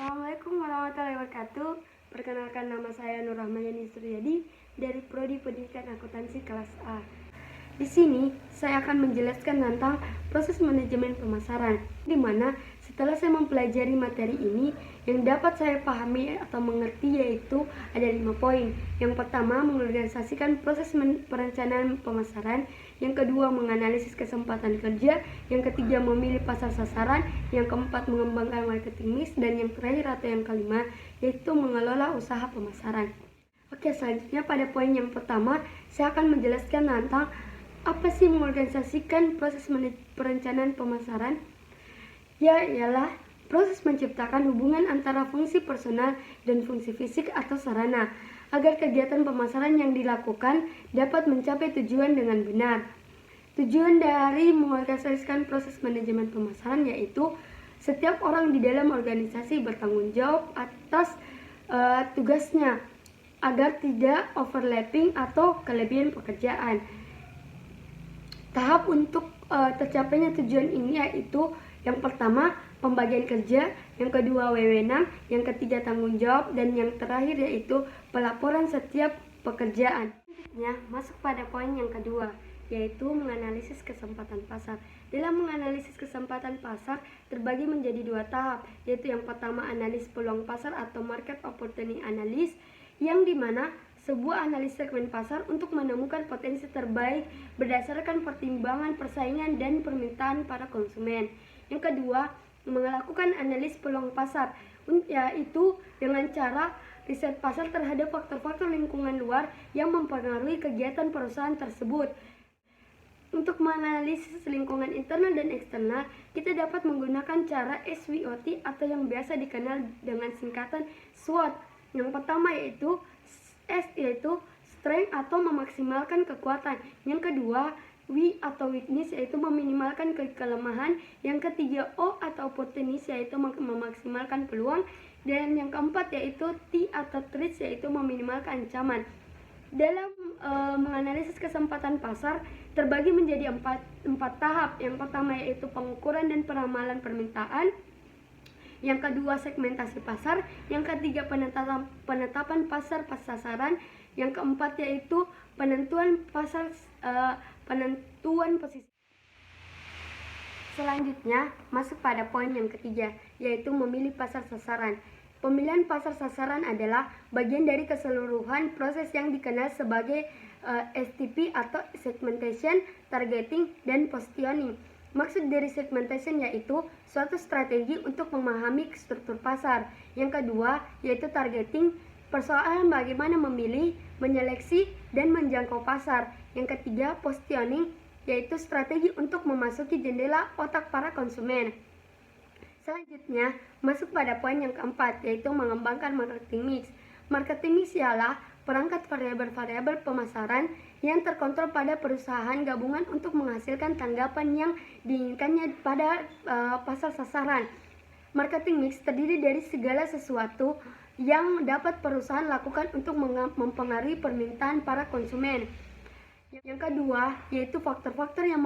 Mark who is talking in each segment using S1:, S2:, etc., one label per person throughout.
S1: Assalamualaikum warahmatullahi wabarakatuh. Perkenalkan, nama saya Nur Rahmayani Suryadi dari Prodi Pendidikan Akuntansi kelas A. Di sini saya akan menjelaskan tentang proses manajemen pemasaran, di mana setelah saya mempelajari materi ini, yang dapat saya pahami atau mengerti yaitu ada 5 poin. Yang pertama, mengorganisasikan proses perencanaan pemasaran. Yang kedua, menganalisis kesempatan kerja. Yang ketiga, memilih pasar sasaran. Yang keempat, mengembangkan marketing mix. Dan yang terakhir atau yang kelima, yaitu mengelola usaha pemasaran. Oke, selanjutnya pada poin yang pertama, saya akan menjelaskan tentang apa sih mengorganisasikan proses perencanaan pemasaran. Ya, ialah proses menciptakan hubungan antara fungsi personal dan fungsi fisik atau sarana, agar kegiatan pemasaran yang dilakukan dapat mencapai tujuan dengan benar. Tujuan dari mengorganisasikan proses manajemen pemasaran yaitu setiap orang di dalam organisasi bertanggung jawab atas tugasnya, agar tidak overlapping atau kelebihan pekerjaan. Tahap untuk tercapainya tujuan ini yaitu yang pertama, pembagian kerja, yang kedua, wewenang, yang ketiga, tanggung jawab, dan yang terakhir yaitu pelaporan setiap pekerjaan. Selanjutnya, masuk pada poin yang kedua, yaitu menganalisis kesempatan pasar. Dalam menganalisis kesempatan pasar terbagi menjadi 2 tahap, yaitu yang pertama, analis peluang pasar atau market opportunity analysis, yang dimana sebuah analis segmen pasar untuk menemukan potensi terbaik berdasarkan pertimbangan persaingan dan permintaan para konsumen. Yang kedua, melakukan analis peluang pasar, yaitu dengan cara riset pasar terhadap faktor-faktor lingkungan luar yang mempengaruhi kegiatan perusahaan tersebut. Untuk menganalisis lingkungan internal dan eksternal, kita dapat menggunakan cara SWOT atau yang biasa dikenal dengan singkatan SWOT. Yang pertama yaitu S yaitu strength atau memaksimalkan kekuatan. Yang kedua, W atau weakness yaitu meminimalkan kelemahan. Yang ketiga, O atau opportunity yaitu memaksimalkan peluang. Dan yang keempat yaitu T atau threat yaitu meminimalkan ancaman. Dalam menganalisis kesempatan pasar terbagi menjadi empat tahap. Yang pertama yaitu pengukuran dan peramalan permintaan. Yang kedua, segmentasi pasar. Yang ketiga, penetapan pasar sasaran. Yang keempat yaitu penentuan posisi. Selanjutnya masuk pada poin yang ketiga, yaitu memilih pasar sasaran. Pemilihan pasar sasaran adalah bagian dari keseluruhan proses yang dikenal sebagai STP atau segmentation, targeting, dan positioning. Maksud dari segmentation yaitu suatu strategi untuk memahami struktur pasar. Yang kedua yaitu targeting, persoalan bagaimana memilih, menyeleksi, dan menjangkau pasar. Yang ketiga, positioning, yaitu strategi untuk memasuki jendela otak para konsumen. Selanjutnya, masuk pada poin yang keempat, yaitu mengembangkan marketing mix. Marketing mix ialah perangkat variabel-variabel pemasaran yang terkontrol pada perusahaan gabungan untuk menghasilkan tanggapan yang diinginkannya pada pasar sasaran. Marketing mix terdiri dari segala sesuatu yang dapat perusahaan lakukan untuk mempengaruhi permintaan para konsumen. Yang kedua, yaitu faktor-faktor yang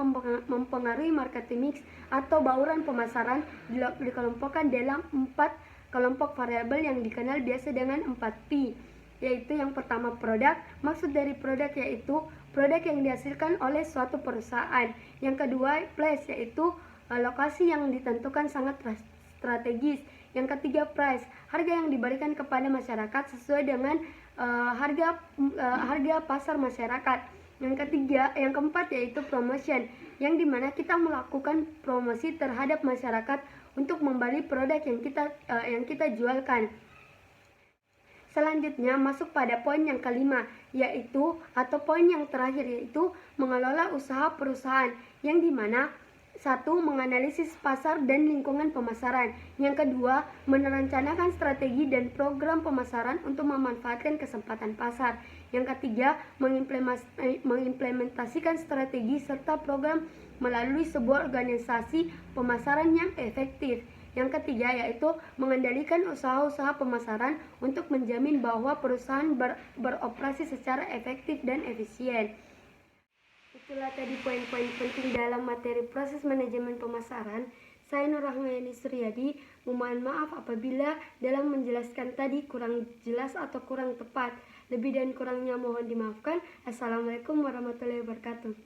S1: mempengaruhi marketing mix atau bauran pemasaran dikelompokkan dalam 4 kelompok variabel yang dikenal biasa dengan 4P. Yaitu yang pertama, produk. Maksud dari produk yaitu produk yang dihasilkan oleh suatu perusahaan. Yang kedua, place, yaitu lokasi yang ditentukan sangat strategis. Yang ketiga, price, harga yang diberikan kepada masyarakat sesuai dengan harga pasar masyarakat. Yang keempat yaitu promotion, yang dimana kita melakukan promosi terhadap masyarakat untuk membeli produk yang kita jualkan. Selanjutnya masuk pada poin yang kelima, yaitu atau poin yang terakhir yaitu mengelola usaha perusahaan, yang dimana 1. Menganalisis pasar dan lingkungan pemasaran. Yang kedua, merencanakan strategi dan program pemasaran untuk memanfaatkan kesempatan pasar. Yang ketiga, mengimplementasikan strategi serta program melalui sebuah organisasi pemasaran yang efektif. Yang ketiga yaitu mengendalikan usaha-usaha pemasaran untuk menjamin bahwa perusahaan beroperasi secara efektif dan efisien. Itulah tadi poin-poin penting dalam materi proses manajemen pemasaran. Saya Nur Rahmayani Suryadi, memohon maaf apabila dalam menjelaskan tadi kurang jelas atau kurang tepat. Lebih dan kurangnya mohon dimaafkan. Assalamualaikum warahmatullahi wabarakatuh.